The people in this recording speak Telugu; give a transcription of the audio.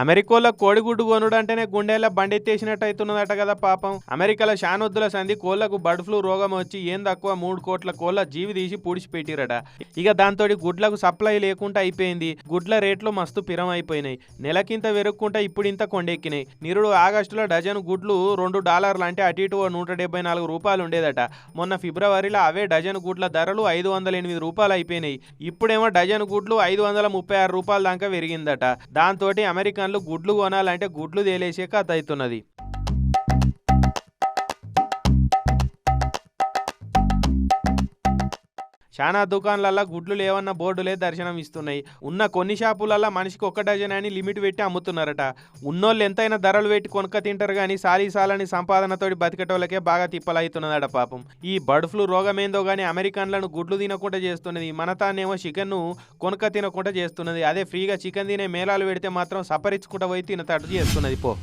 అమెరికాలో కోడిగుడ్డు కొనుడు అంటేనే గుండెల్లో బండెత్తేసినట్టు అవుతున్నదట కదా పాపం. అమెరికాలో శానొద్దుల సంధి కోళ్లకు బర్డ్ ఫ్లూ రోగం వచ్చి ఏం తక్కువ 3 కోట్ల కోళ్ల జీవి తీసి పూడిచిపెట్టిరట. ఇక దాంతో గుడ్లకు సప్లై లేకుండా అయిపోయింది. గుడ్ల రేట్లు మస్తు పిరం అయిపోయినాయి. నెలకింత వెరుక్కుంటా ఇప్పుడు ఇంత కొండెక్కినాయి. నిరుడు ఆగస్టులో డజన్ గుడ్లు $2 అంటే అటు ఇటు రూ174 ఉండేదట. మొన్న ఫిబ్రవరిలో అవే డజన్ గుడ్ల ధరలు $508 అయిపోయినాయి. ఇప్పుడేమో డజన్ గుడ్లు $536 దాకా పెరిగిందట. దాంతో అమెరికన్లు గుడ్లు కొనాలంటే గుడ్లు తేలేసే కథ అవుతున్నది. చాలా దుకాణాలల్లో గుడ్లు లేవన్న బోర్డులే దర్శనం ఇస్తున్నాయి. ఉన్న కొన్ని షాపులల్లో మనిషికి 1 డజన్ అని లిమిట్ పెట్టి అమ్ముతున్నారట. ఉన్నోళ్ళు ఎంతైనా ధరలు పెట్టి కొనుక్క తింటారు కానీ సాలని సంపాదనతోటి బతికేటోళ్ళకే బాగా తిప్పలవుతున్నదట పాపం. ఈ బర్డ్ ఫ్లూ రోగమేందో కానీ అమెరికన్లను గుడ్లు తినకుండా చేస్తున్నది. మన తానేమో చికెన్ను కొనుక్క తినకుండా చేస్తున్నది. అదే ఫ్రీగా చికెన్ తినే మేళాలు పెడితే మాత్రం సపరించుకుంటూ పోయి తినతట్టు చేస్తున్నది పో.